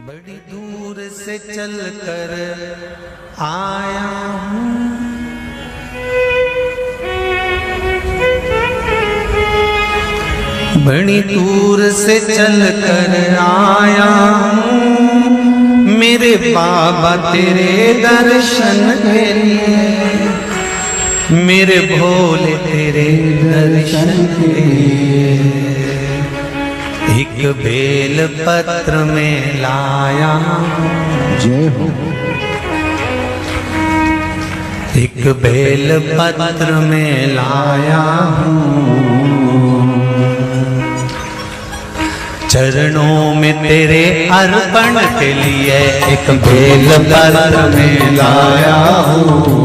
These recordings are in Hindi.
बड़ी दूर से चल कर आया हूँ, बड़ी दूर से चल कर आया हूँ, मेरे बाबा तेरे दर्शन के लिए, मेरे भोले तेरे दर्शन के लिए। एक बेल पत्र में लाया जय हो। एक बेल पत्र में लाया हूँ, चरणों में तेरे अर्पण के लिए एक बेल पत्र में लाया हूँ,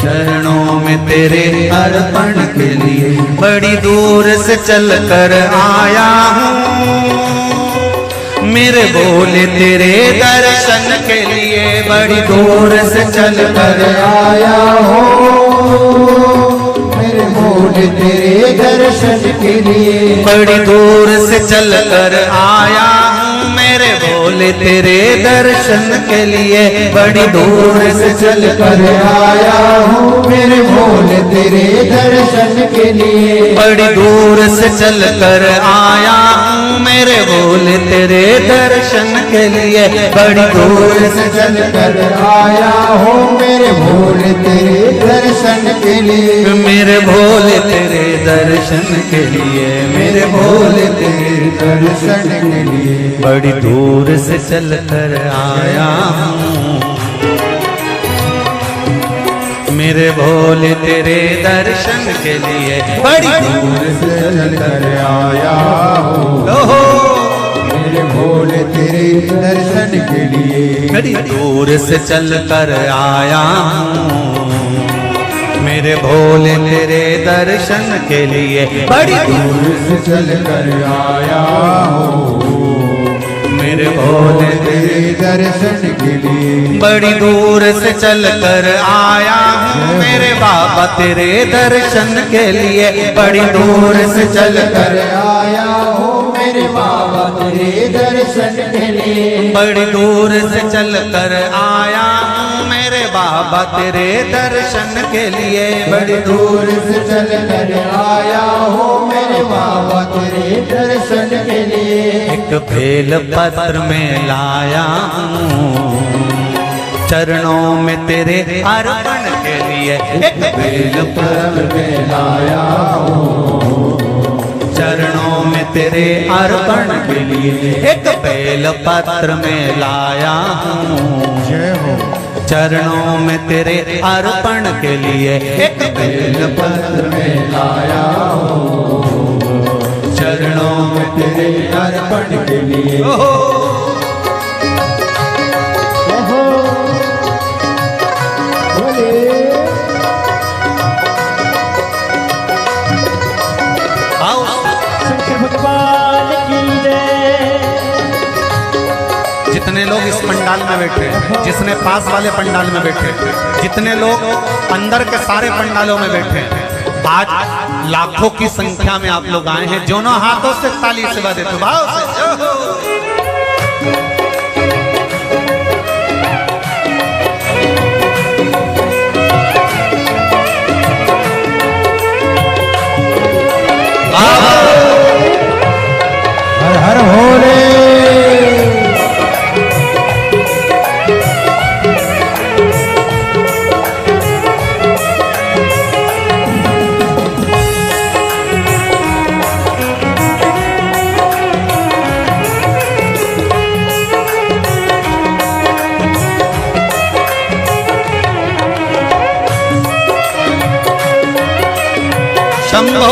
चरणों में तेरे अर्पण के लिए बड़ी दूर से चल कर आया हूँ, मेरे भोले तेरे दर्शन के लिए बड़ी दूर से चल कर आया हूँ, मेरे भोले तेरे दर्शन के लिए बड़ी दूर से चल कर आया हूँ, मेरे भोले तेरे दर्शन के लिए बड़ी दूर से चल कर आया हूँ, मेरे भोले तेरे दर्शन के लिए बड़ी दूर से चल कर आया हूँ, मेरे भोले तेरे दर्शन के लिए बड़ी दूर से चल कर आया हूँ, मेरे भोले तेरे दर्शन के लिए मेरे भोले तेरे दर्शन के लिए, मेरे भोले तेरे दर्शन के लिए बड़ी दूर से चल कर आया हूँ, मेरे भोले तेरे दर्शन के लिए बड़ी दूर से चल कर आया हूँ, ओहो मेरे भोले तेरे दर्शन के लिए बड़ी दूर से चल कर आया हूँ, मेरे भोले तेरे दर्शन के लिए बड़ी दूर से चल कर आया हूँ, मेरे भोले तेरे दर्शन के लिए बड़ी दूर से चल कर आया हूँ, मेरे बाबा तेरे दर्शन के लिए बड़ी दूर से चल कर आया हूँ, मेरे बाबा तेरे दर्शन के लिए बड़ी दूर से चल कर आया हूँ, मेरे बाबा तेरे दर्शन के लिए बड़ी दूर से चल कर आया हूँ, मेरे बाबा तेरे दर्शन के लिए एक बेल पत्र में लाया हूँ, चरणों में तेरे अर्पण के लिए एक बेल पत्र में लाया हूँ, चरणों में तेरे अर्पण के लिए एक बेल पत्र में लाया हूँ, जय हो। चरणों में तेरे अर्पण के लिए एक बेल पत्र में लाया हूँ, चरणों में तेरे अर्पण के लिए भगवान की जय। जितने लोग इस पंडाल में बैठे, जिसने पास वाले पंडाल में बैठे, जितने लोग अंदर के सारे पंडालों में बैठे, आज लाखों की संख्या में आप लोग आए हैं, दोनों हाथों से ताली से बजा देते भाव से। हर हर भोले शंभो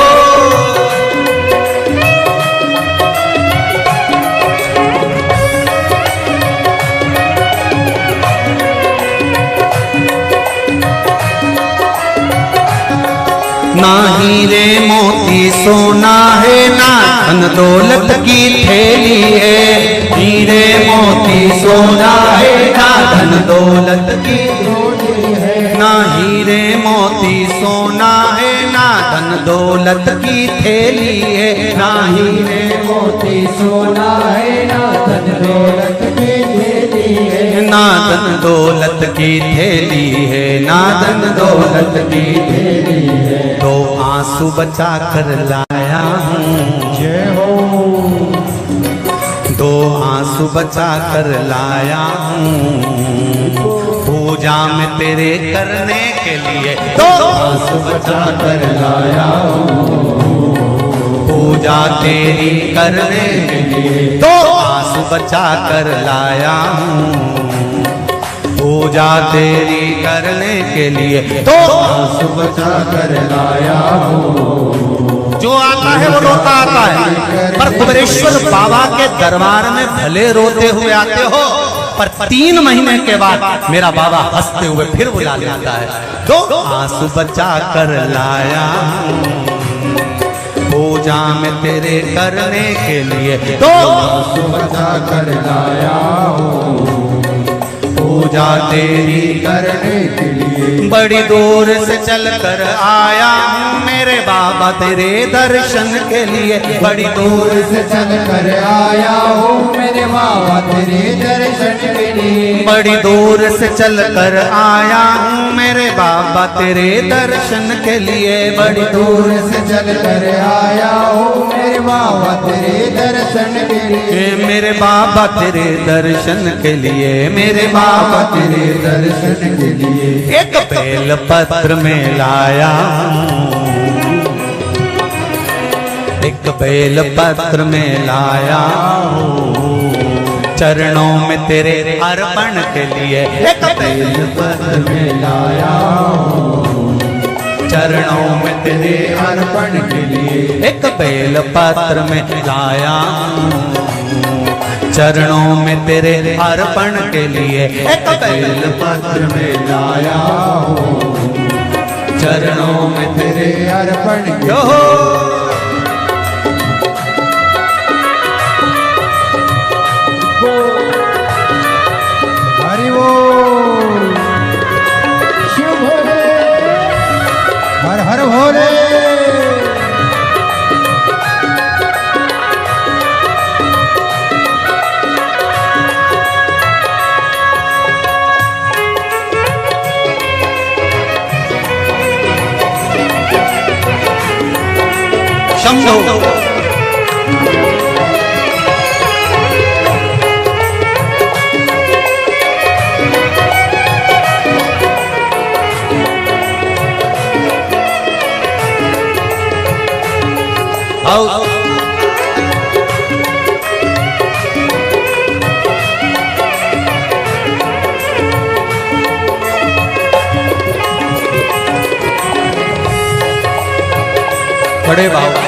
ना हीरे मोती सोना है, ना धन दौलत की थैली है, हीरे मोती सोना है, ना धन दौलत की है ना हीरे मोती सोना है, ना धन दौलत की थैली है, ना हीरे मोती सोना है, ना धन दौलत की थैली है, ना धन दौलत की थैली है, ना धन दौलत की थैली है। तो आंसू बचा कर लाया हूँ, जय हो। दो आंसू बचा कर लाया हूँ, पूजा में तेरे करने के लिए दो आंसू बचा कर लाया हूँ, पूजा तेरी करने के लिए दो आंसू बचा कर लाया हूँ, पूजा तेरी करने के लिए दो आंसू बचा कर लाया हूँ। जो आता है वो रोता आता है, पर कुबेरेश्वर बाबा के दरबार में भले रोते हुए आते हो, पर 3 महीने के बाद मेरा बाबा हंसते हुए फिर बुला लेता है। दो आंसू बचा कर लाया हूँ, पूजा में तेरे करने के लिए दो आंसू बचा कर लाया हूँ, पूजा तेरी करने के लिए। बड़ी दूर से चल कर आया हूँ मेरे बाबा तेरे दर्शन के लिए, बड़ी दूर से चल कर आया हूँ मेरे बाबा तेरे दर्शन के लिए। बड़ी दूर से चल कर आया हूँ मेरे बाबा तेरे दर्शन के लिए, बड़ी दूर से चल कर आया हूँ मेरे बाबा तेरे दर्शन के लिए। मेरे बाबा तेरे दर्शन के लिए, मेरे बाबा तेरे दर्शन के लिए। एक बेल पत्र में लाया हूँ, एक बेल पत्र में लाया हूँ, चरणों में तेरे अर्पण के लिए एक बेल पत्र में लाया हूँ, चरणों में तेरे अर्पण के लिए। एक बेल पत्र में लाया हूँ, चरणों में तेरे अर्पण के लिए एक बेल पत्र में लाया हूँ, चरणों में तेरे अर्पण के लिए। हरि बोल। शिव भोले, हर हर भोले। शंभो बड़े बाबा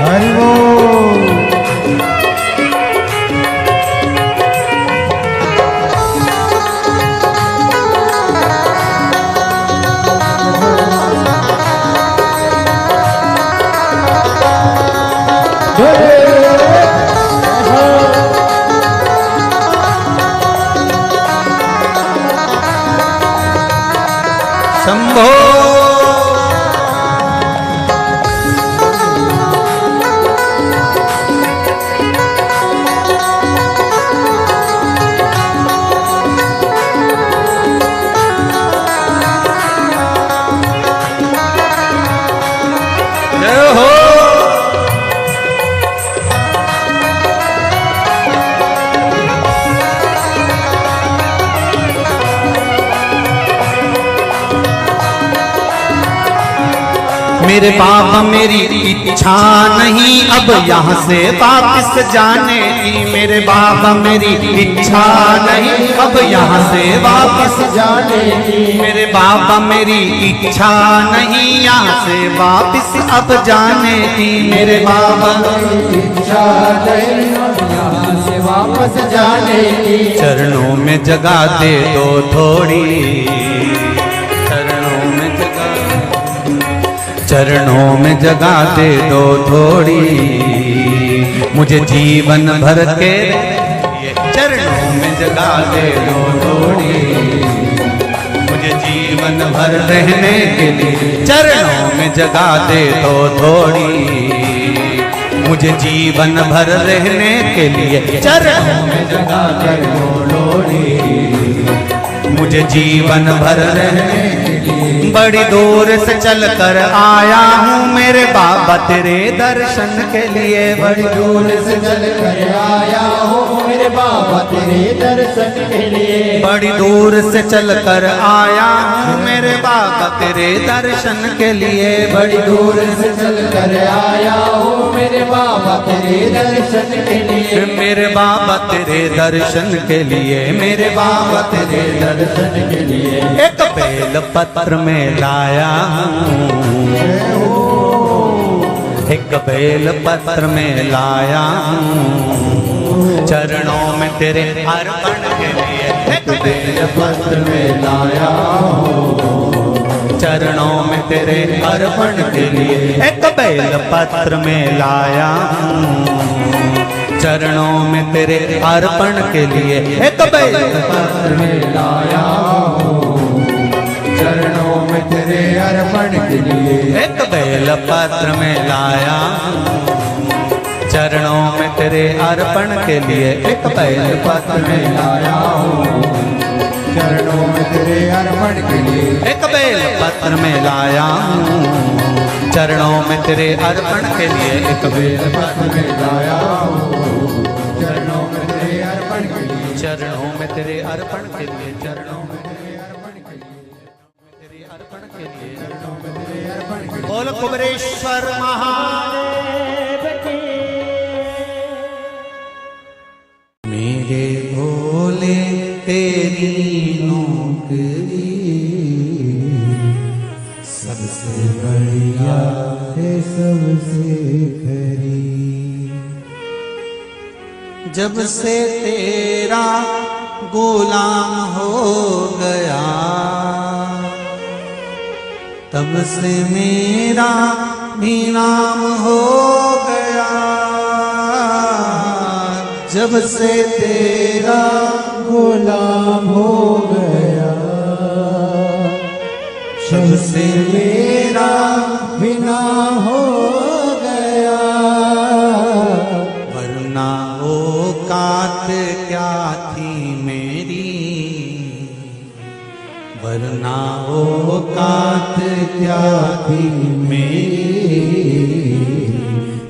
हरि बोल। शंभो मेरे बाबा मेरी इच्छा नहीं अब यहाँ से वापस जाने की, मेरे बाबा मेरी इच्छा नहीं अब यहाँ से वापस जाने की, मेरे बाबा मेरी इच्छा नहीं यहाँ से वापस अब जाने की, मेरे बाबा इच्छा नहीं यहाँ से वापस जाने की। चरणों में जगह दे दो थोड़ी, चरणों में जगह, चरणों में जगह दे दो थोड़ी, मुझे जीवन भर के चरणों में जगह दे दो थोड़ी, मुझे जीवन भर रहने के लिए चरणों में जगा दे तो थोड़ी। मुझे जीवन भर रहने के लिए चरणों में जगा कर लोड़ी। मुझे जीवन भर रहने के लिए बड़ी दूर से चल कर आया हूँ मेरे बाबा तेरे दर्शन के लिए। बड़ी दूर से चल कर आया हूँ मेरे बाबा तेरे दर्शन के लिए। बड़ी दूर से चल कर आया हूँ मेरे बाबा तेरे दर्शन के लिए। बड़ी दूर से चल कर आया हूँ मेरे बाबा तेरे दर्शन के लिए। मेरे बाबा तेरे दर्शन के लिए, मेरे बाबा तेरे दर्शन के लिए एक बेल पत्र में लाया हूँ। एक बेल पत्र में लाया हूँ चरणों में तेरे अर्पण के लिए। एक बेल पत्र में लाया हूँ चरणों में तेरे अर्पण के लिए। एक बेल पत्र में लाया हूँ चरणों में तेरे अर्पण के लिए। एक बेल पत्र में लाया हूँ चरणों में तेरे अर्पण के लिए। एक बेल पत्र में लाया चरणों में तेरे अर्पण के लिए। एक बेल पत्र में लाया हूँ चरणों में तेरे अर्पण के लिए। एक बेल पत्र में लाया चरणों में तेरे अर्पण के लिए। एक बेल पत्र में लाया हूँ चरणों में तेरे अर्पण के लिए। चरणों में तेरे अर्पण के लिए। चरणों में तेरे अर्पण के लिए। तेरे अर्पण के लिए। चरणों में तेरे अर्पण के लिए। बोल कुबरेश्वर महादेव की। मेरे भोले तेरी नौकरी सबसे बढ़िया है सबसे खरी। जब से तेरा गुलाम हो गया तब से मेरा भी नाम हो गया। जब से तेरा गुलाम हो गया जब से मेरा बिना हो गया। वरना औकात क्या थी मेरी, वरना औकात क्या थी मेरी।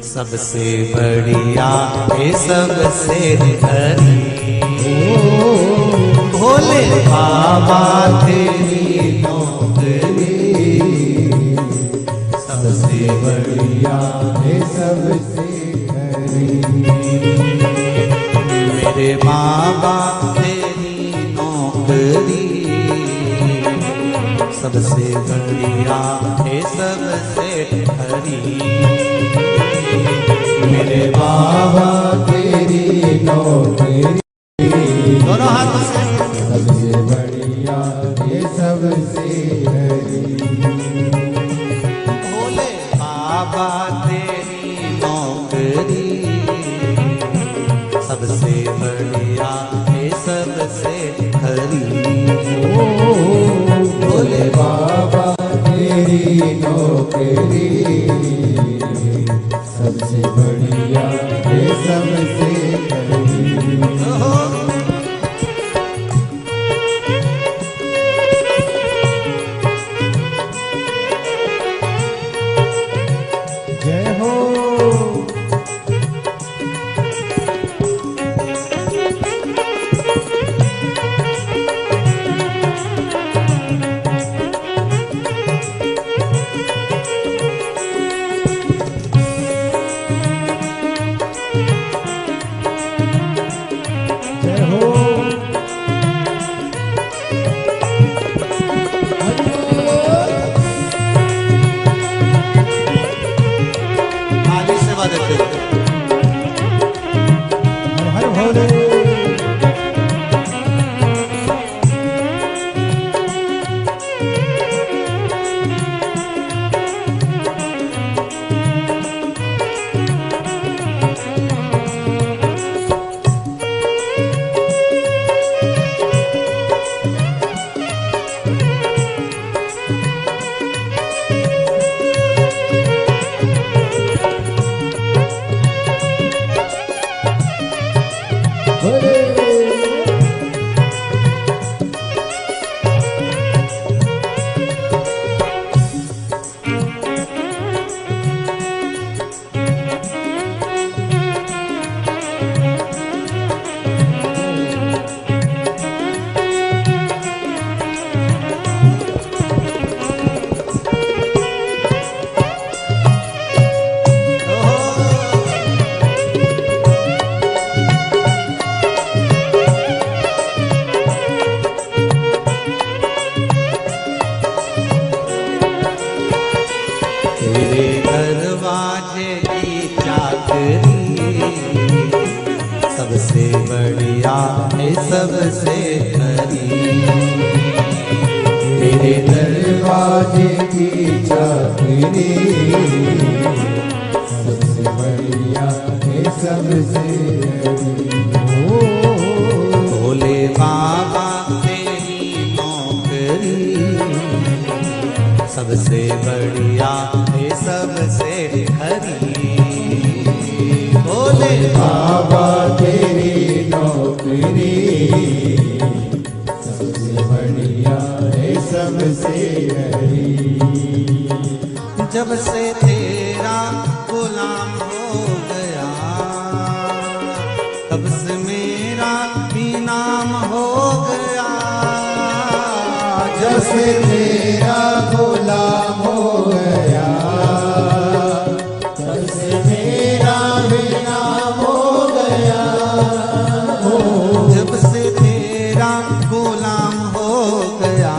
सबसे बढ़िया है सबसे हरी। भोले बाबा तेरी नौकरी सबसे बढ़िया है सबसे खरी। मेरे बाबा तेरी नौकरी सबसे बढ़िया है सबसे हरी। मेरे बाबा तेरी नौकरी दोनों हाथों से सबसे बढ़िया है सबसे हरी। भोले बाबा तेरी नौकरी सबसे बढ़िया है सबसे हरी। भोले बाबा तेरी नौकरी सबसे बढ़िया है सबसे खरी। जय हो जय सबसे बढ़िया है सबसे खरी। तेरे दरवाजे की चाकरी सबसे बढ़िया है सबसे भोले बाबा तेरी नौकरी सबसे बढ़िया है सबसे खरी। भोले बाबा तेरी नौकरी सबसे बढ़िया है सबसे हरी। जब से तेरा गुलाम हो गया तब से मेरा भी नाम हो गया। जब से तेरा गुलाम हो गया तब से मेरा भी नाम हो गया। जब से तेरा गुलाम हो गया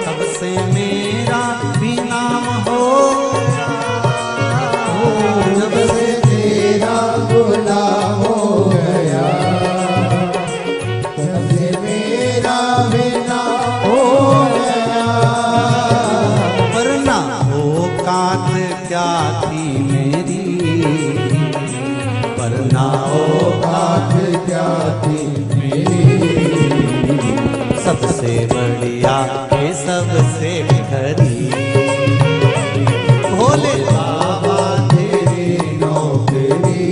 तब से मेरा भी नाम हो गया। जब से तेरा गुलाम हो गया तब से मेरा भी नाम हो गया। वरना औकात क्या थी मेरी, वरना औकात क्या थी मेरी। सबसे बढ़िया है सबसे खरी। भोले बाबा तेरी नौकरी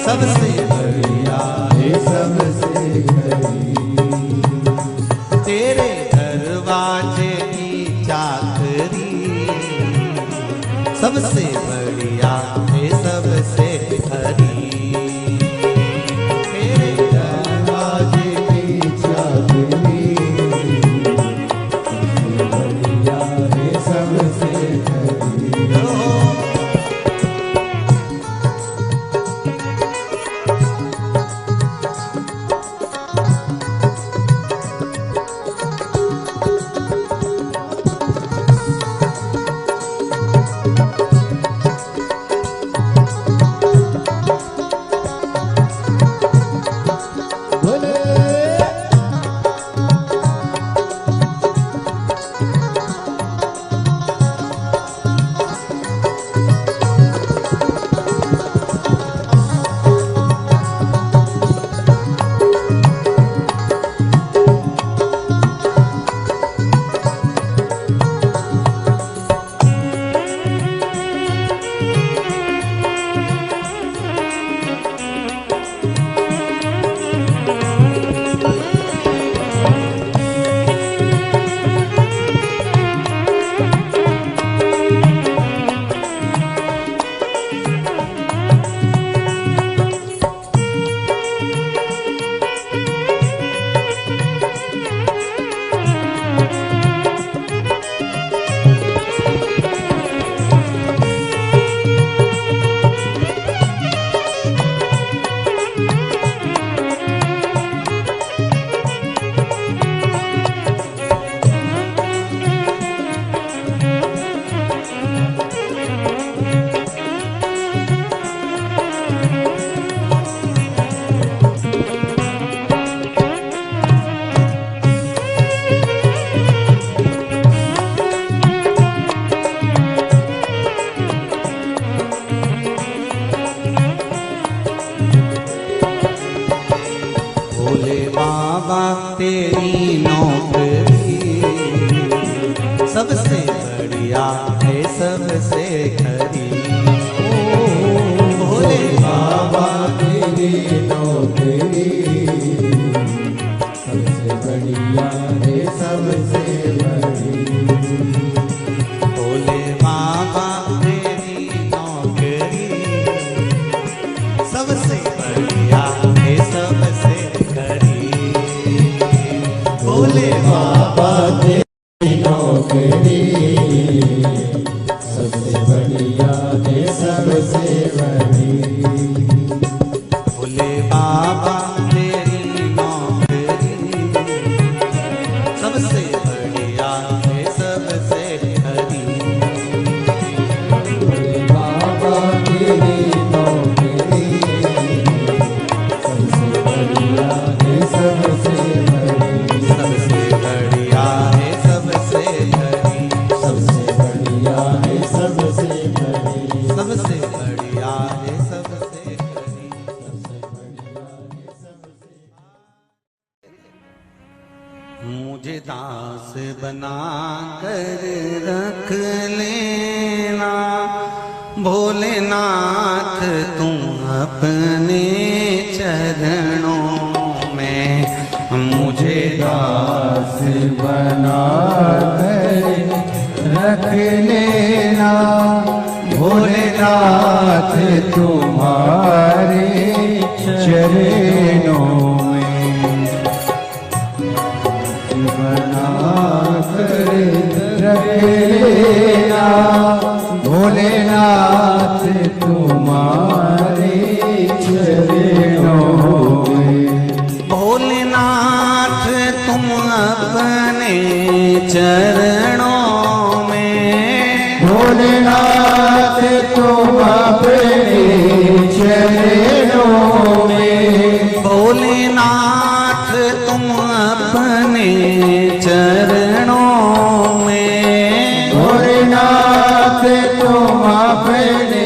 सबसे बढ़िया है सबसे खरी। तेरे दरवाजे की चाकरी सबसे बढ़िया है सबसे खरी। तेरे दरवाजे की चाकरी सबसे बढ़िया है सबसे खरी। भोले बाबा तेरी नौकरी सबसे बढ़िया है सबसे खरी। भोले बाबा तेरी नौकरी सबसे बढ़िया है सबसे बड़ी। भोले बाबा तेरी नौकरी सबसे बढ़िया है सबसे खरी। भोले बाबा तेरी नौकरी सबसे बढ़िया है सबसे बड़ी। भोले बाबा तेरी नौकरी सबसे बढ़िया है सबसे खरी। बाबा तेरी नौकरी बना कर रख लेना भोलेनाथ तुम अपने चरणों में मुझे दास बना कर रख लेना भोलेनाथ तुम्हारे चरणों में बना कर रख लेना भोलेनाथ तुम्हारे चरणों में भोलेनाथ तुम अपने चरणों में भोलेनाथ तुम अपने चरणों में भोलेनाथ तुम अपने चरणों में भोलेनाथ तुम अपने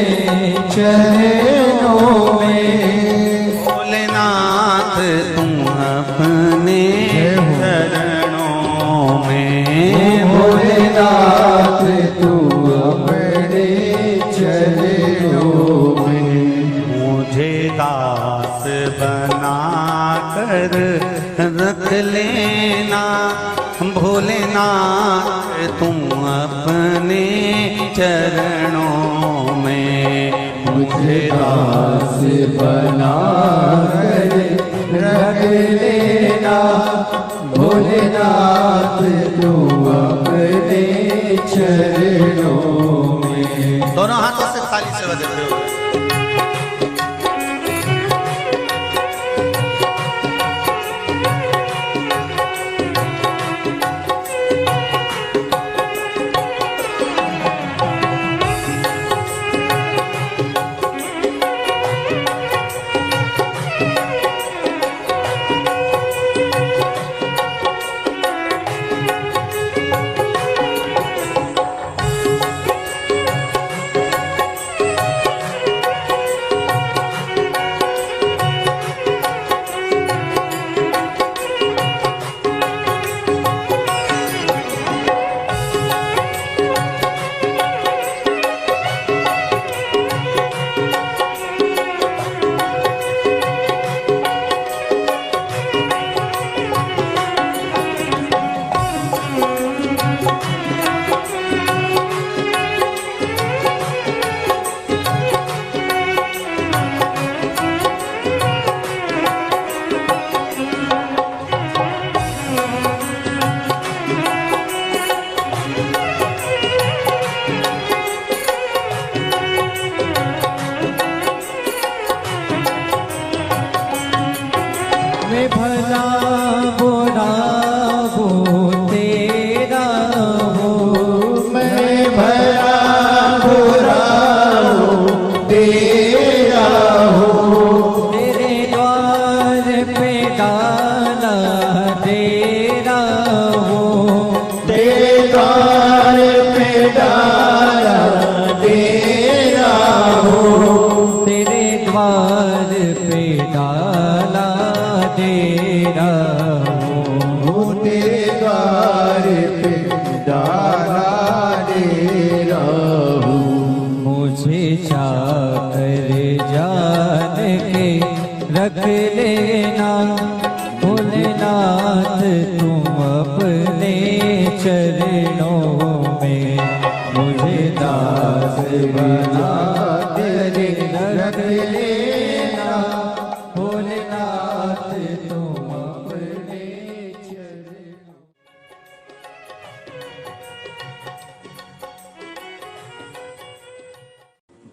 चरणों में भोलेनाथ तुम अपने चरणों में भोलेनाथ तुम अपने चरणों में मुझे दास बना कर रख लेना भोलेनाथ तुम अपने चरणों में मुझे दास बना कर रख लेना भोलेनाथ तुम अपने चरणों में दोनों हाथों से ताली से बजाते हो मैं भला बुरा वो तेरा हो मैं भला बुरा हूँ तेरा हूँ तेरे द्वार पे डाला तेरा हो तेरे द्वार पे डाला तेरा हूँ तेरे द्वार पे डाला तेरा हो तेरे द्वार पे डाला तेरा हूँ मुझे चाकर जान के रख लेना भोलेनाथ तुम अपने चरणों में मुझे दास बना तेरे रख लेना भोलेनाथ तुम अपने चरणों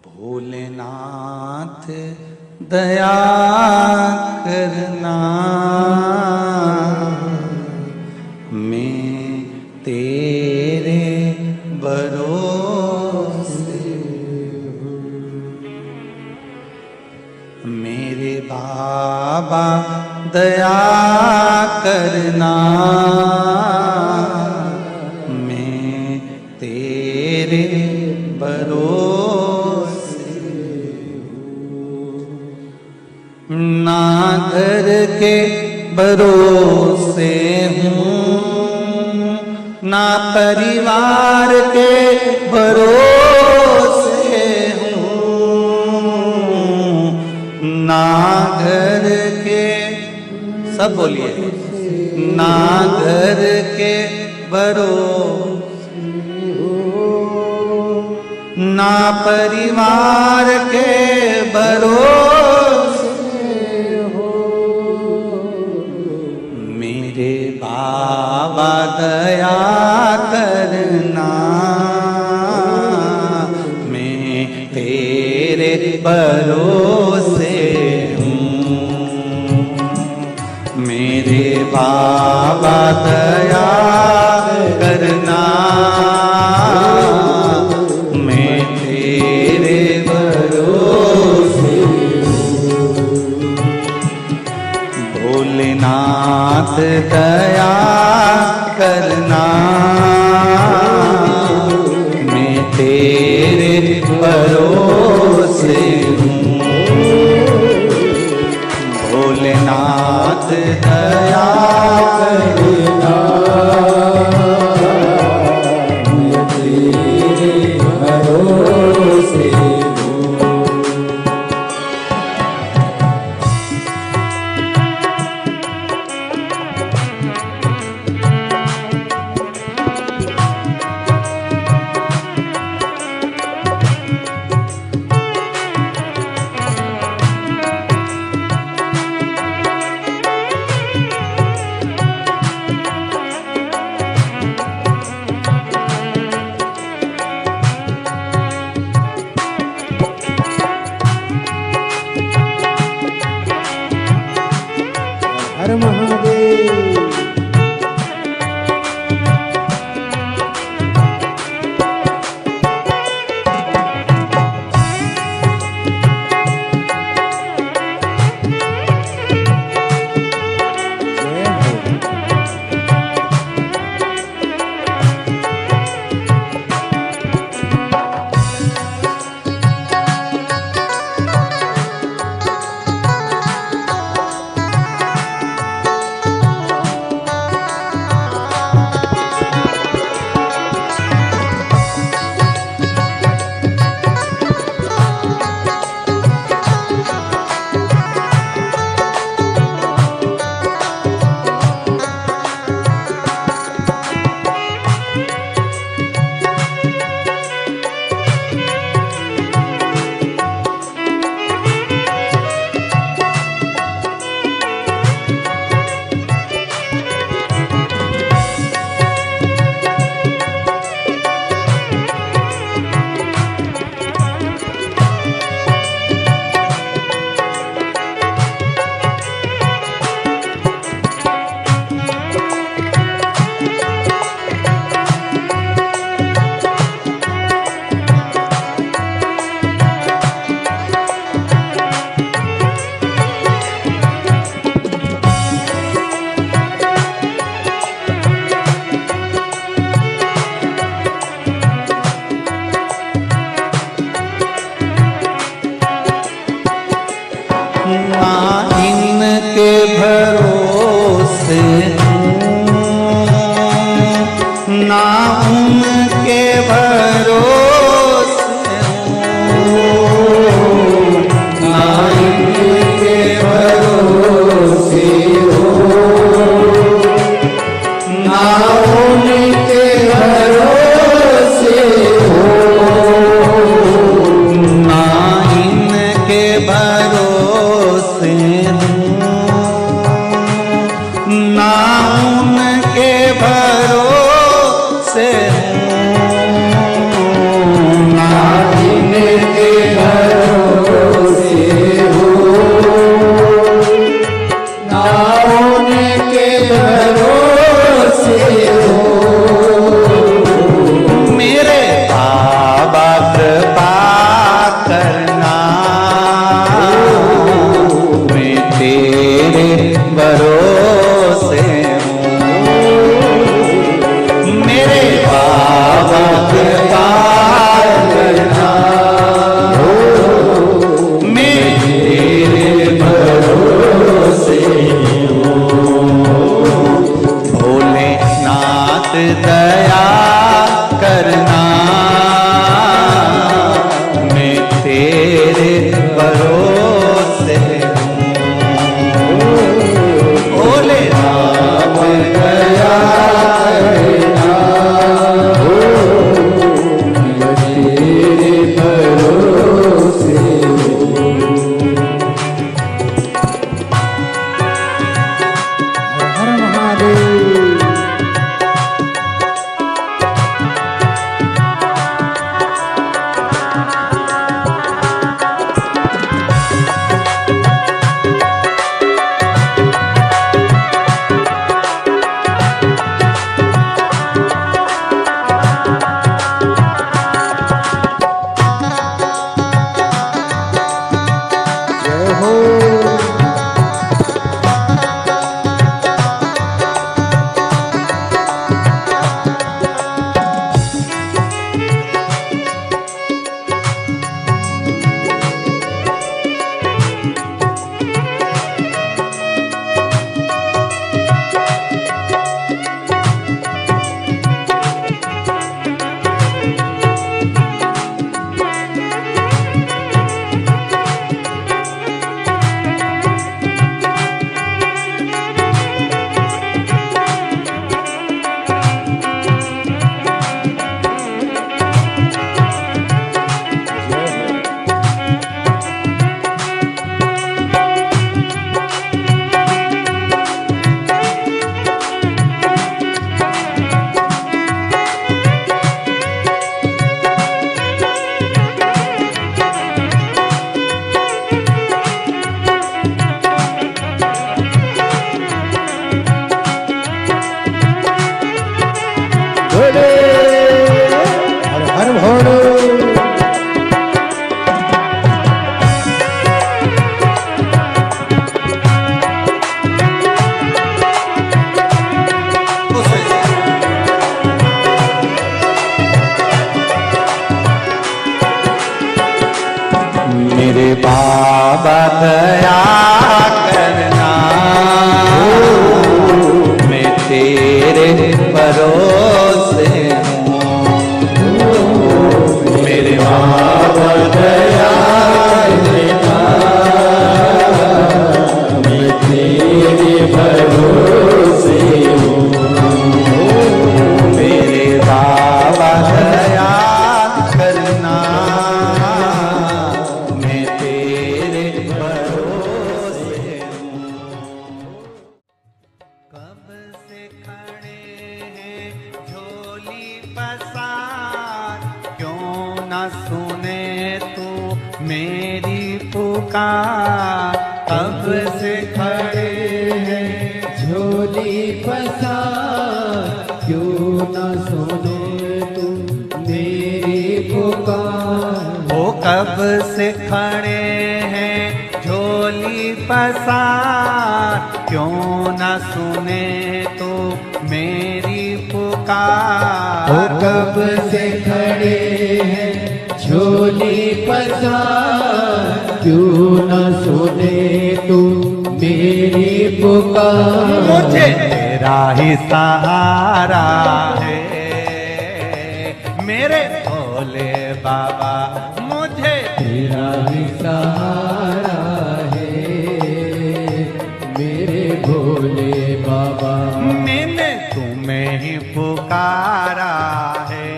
भोलेनाथ दया करना मैं तेरे भरोसे मेरे बाबा दया करना मैं तेरे भरोसे ना घर के भरोसे हूँ ना परिवार के भरोसे हूँ, ना घर के, सब बोलिए, ना घर के भरोसे, ना परिवार के भरोसे हो। मेरे बाबा दया करना, मैं तेरे भरोसे हूँ। मेरे बाबा दया करना, मैं तेरे भरोसे हूँ। भोलेनाथ दया करना, मैं तेरे भरोसे हूँ। भोलेनाथ दया करना, मैं तेरे भरोसे हूँ। हर महादेव। जय हो। हो बोले हर हर भोले मेरे बाबा दया करना, मैं तेरे भरोसे हूँ। मेरे बाबा दया करना, मैं तेरे भरोसे हूँ। मेरे बाबा दया करना, मैं तेरे भरोसे हूँ। कब से खड़े हैं झोली पसार, क्यों न सुने तू मेरी पुकार। कब से खड़े हैं झोली पसार, क्यों न सुने तू मेरी पुकार। वो कब से खड़े हैं झोली पसार, क्यों न सुने तो मेरी पुकार। वो कब से खड़े हैं झोली पसार, क्यों न सुने तू मेरी पुकार। मुझे तेरा ही सहारा है मेरे भोले बाबा, मुझे तेरा ही सहारा है मेरे भोले बाबा। मैंने तुम्हें ही पुकारा है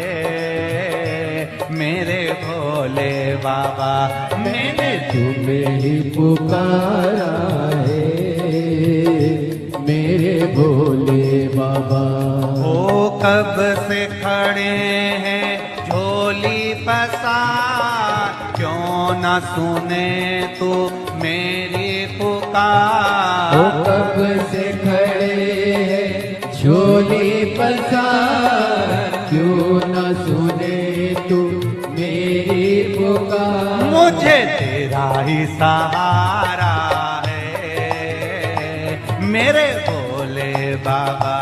मेरे भोले बाबा। मैंने तुम्हें ही पुकारा है मेरे भोले बाबा। वो कब से खड़े हैं झोली पसार, क्यों न सुने तू मेरी पुकार। वो कब से खड़े हैं झोली पसार, क्यों न सुने तू मेरी पुकार। मुझे तेरा ही सहारा है मेरे भोले बाबा,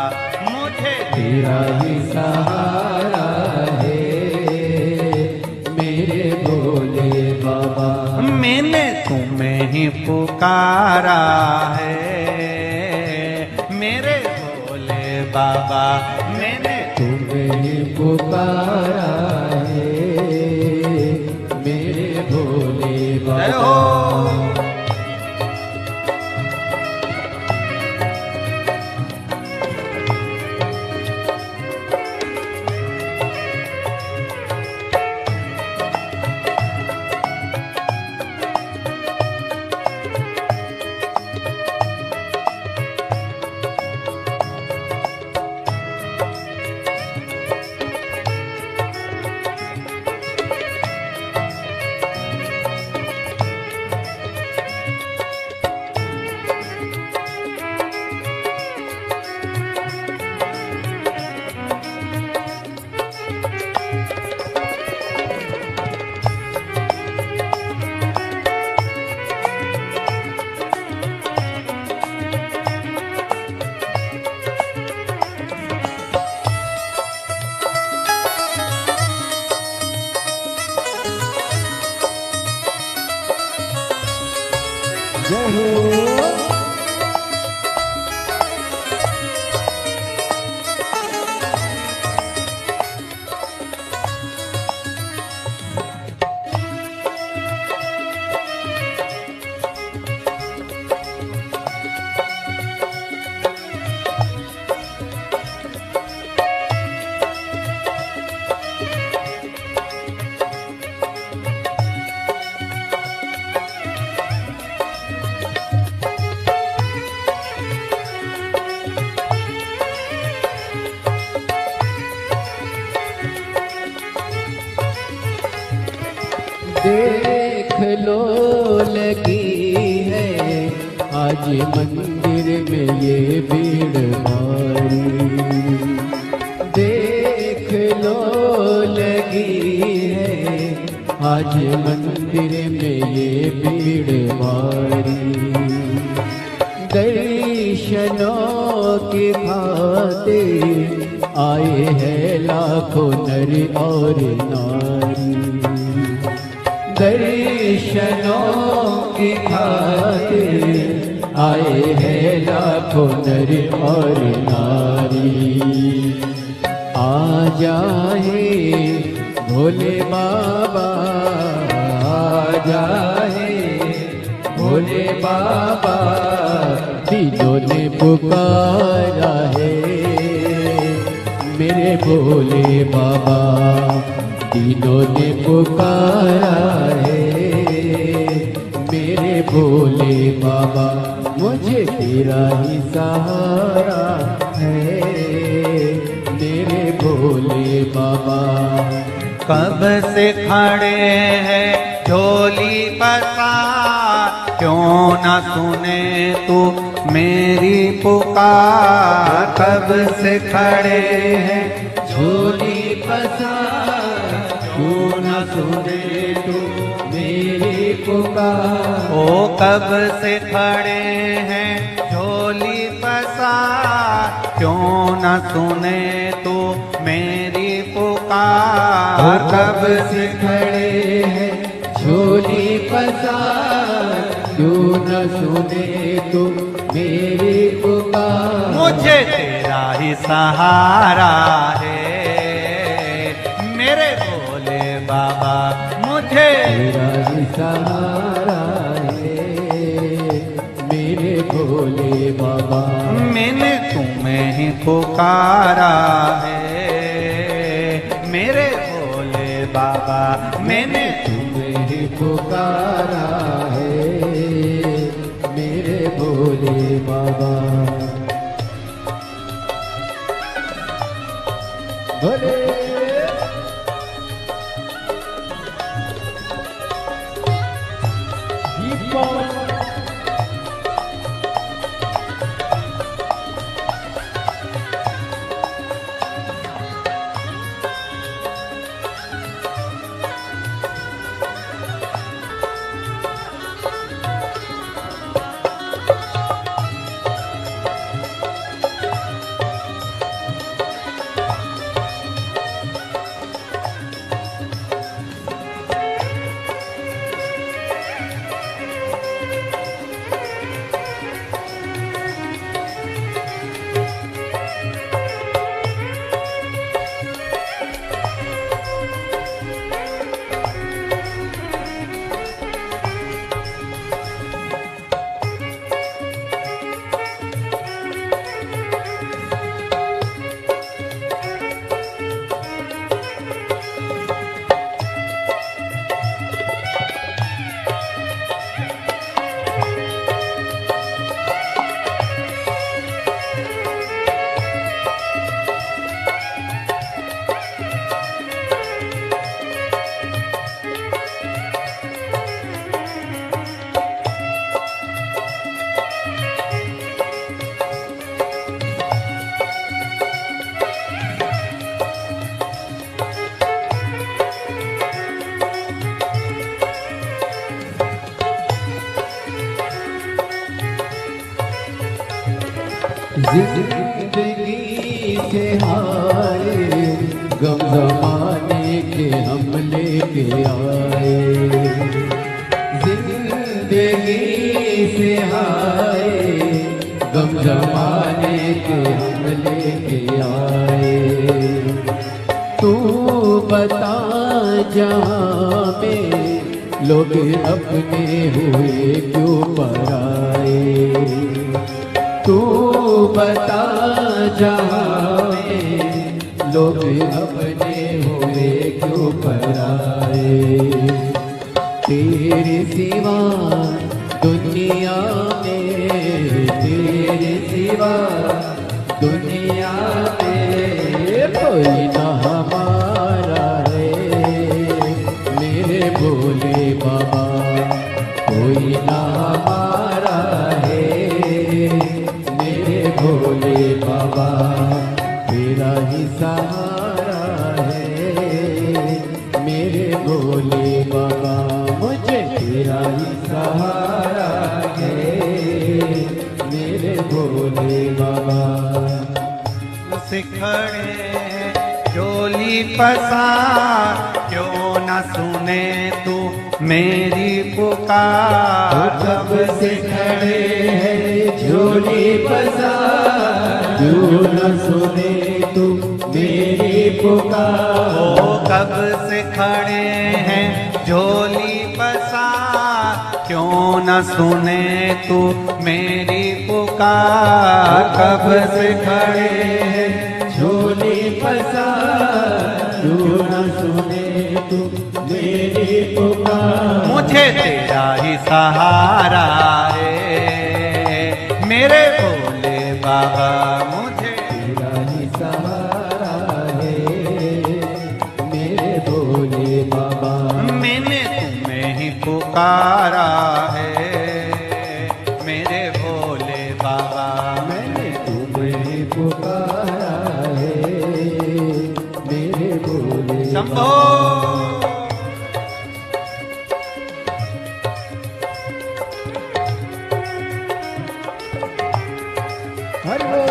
मुझे तेरा ही सहारा है मेरे भोले बाबा। मैंने तुम्हें ही पुकारा है मेरे भोले बाबा। मैंने तुम्हें ही पुकारा है मेरे भोले जय बाबा। हो। जय हो। देख लो लगी है आज मंदिर में ये भीड़ भारी। देख लो लगी है आज मंदिर में ये भीड़ भारी। दर्शनों की खातिर आए हैं लाखों नर और नारी। दर्शनों की खातिर आए हैं लाखों नर और नारी। आ जाए भोले बाबा, आ जाए भोले बाबा, दिलों ने पुकारा है मेरे भोले बाबा। दिलों ने पुकारा है मेरे भोले बाबा। मुझे तेरा ही सहारा है मेरे भोले बाबा। कब से खड़े हैं झोली पसार, क्यों न सुने तू मेरी पुकार। कब से खड़े हैं झोली पसार, क्यों न सुने तू मेरी पुकार। ओ कब से खड़े हैं झोली पसार, क्यों न सुने तू मेरी पुकार। कब से खड़े हैं झोली पसार, क्यों न सुने तू मेरी पुकार। मुझे तेरा ही सहारा है मेरे भोले बाबा। मुझे तेरा ही सहारा है मेरे भोले बाबा। मैंने तुम्हें ही पुकारा है मेरे भोले बाबा। मैंने तुम्हें ही पुकारा है मेरे भोले बाबा। भोले जिंदगी से हारे गम जमाने के हम लेके आए। जिंदगी से हाय गम जमाने के हम लेके आए। तू बता जहाँ में लोग अपने हुए क्यों पराए। तू बता जहाँ में लोग अपने हुए क्यों पराए। तेरे सिवा दुनिया में, तेरे सिवा दुनिया में कोई ना हमारा है मेरे भोले बाबा, कोई ना हमारा है मेरे भोले बाबा। तेरा ही सहारा है मेरे भोले बाबा, मुझे तेरा ही सहारा है मेरे भोले बाबा। सिखड़े चोली पसार क्यों न सुने तू मेरी पुकार। कब से खड़े हैं झोली पसार क्यों न सुने तू मेरी पुकार। ओ कब से खड़े हैं झोली पसार क्यों न सुने तू मेरी पुकार। कब से खड़े हैं झोली पसार क्यों न सुने तू मेरी पुकार। मुझे तेरा ही सहारा है मेरे भोले बाबा, मुझे तेरा ही सहारा है मेरे भोले बाबा। मैंने तुम्हें ही पुकारा है मेरे भोले बाबा। मैंने तुम्हें पुकारा है मेरे भोले शंभो हेलो।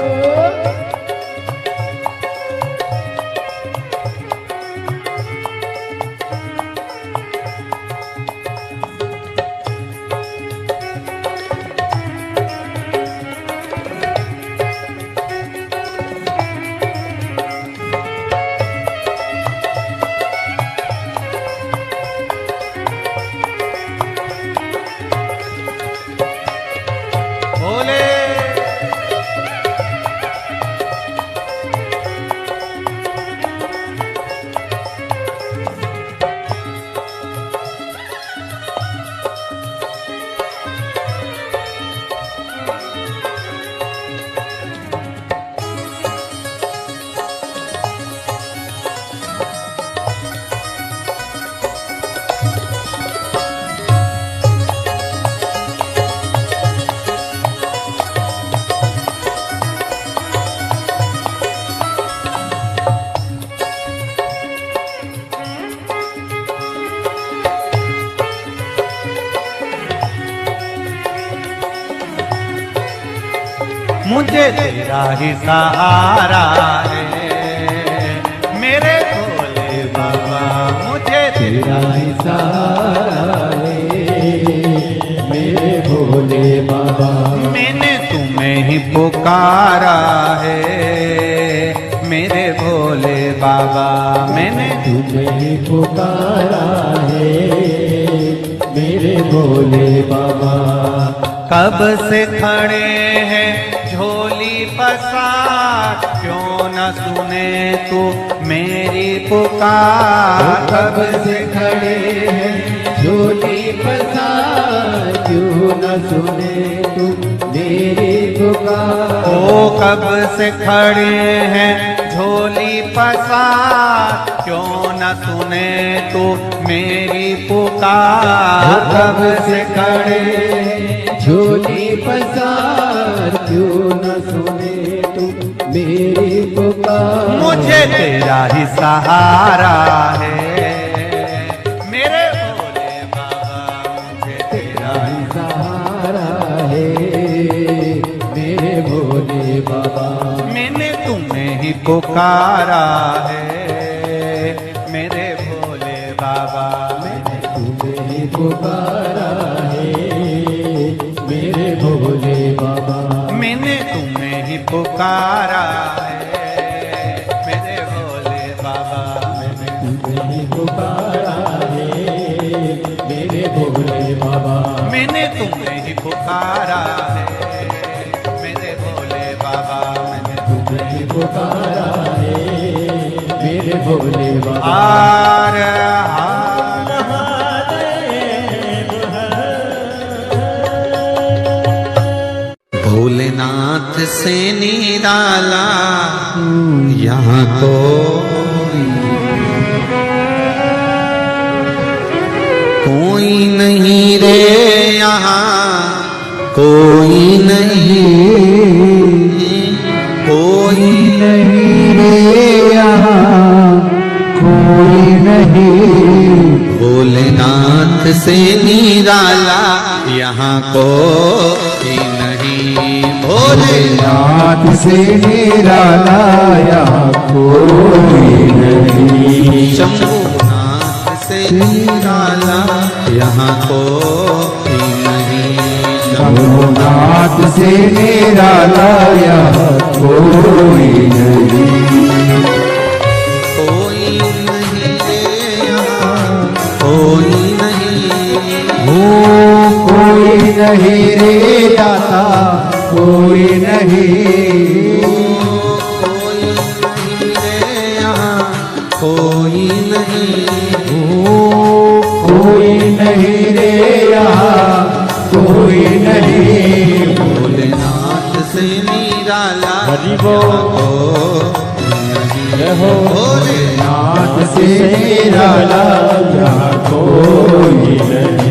भोले मुझे तेरा ही सहारा है मेरे भोले बाबा। मुझे तेरा ही सहारा है मेरे भोले बाबा। मैंने तुम्हें ही पुकारा है मेरे भोले बाबा। मैंने तुम्हें ही पुकारा है मेरे भोले बाबा। कब से खड़े हैं झोली पसार क्यों न सुने तू मेरी पुकार। कब से खड़े हैं झोली पसार क्यों न सुने तू मेरी पुकार। ओ कब से खड़े हैं झोली पसार क्यों न सुने तू मेरी पुकार। कब से खड़े हैं झोली पसार क्यों न सुने तू मेरी पुकार। मुझे तेरा ही सहारा है मेरे भोले बाबा। मुझे तेरा ही सहारा है मेरे भोले बाबा। मैंने तुम्हें ही पुकारा है मेरे भोले बाबा। मैंने तुम्हें ही पुकारा है भोले बाबा मैंने तुम्हें ही पुकारा है मेरे भोले बाबा। मैंने तुम्हें ही पुकारा है मेरे भोले बाबा मैंने तुम्हें ही पुकारा है मेरे भोले बाबा। मैंने तुम्हें ही पुकारा है मेरे भोले बाबा। हार भोलेनाथ से निराला यहाँ कोई नहीं रे, यहाँ कोई नहीं, कोई नहीं रे यहाँ कोई नहीं। भोलेनाथ से निराला यहाँ कोई नहीं। भोलेनाथ से निराला यहाँ कोई नहीं। शंभुनाथ से निराला यहाँ कोई नहीं। शंभुनाथ से निराला यहाँ कोई नहीं। कोई नहीं रे यहाँ कोई नहीं। कोई नहीं रे दाता कोई नहीं। कोई नहीं रे यहाँ कोई नहीं। कोई नहीं रे यहाँ कोई नहीं। भोलेनाथ से निराला हरि बोल। भोलेनाथ से निराला यहाँ कोई नहीं।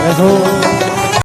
देखो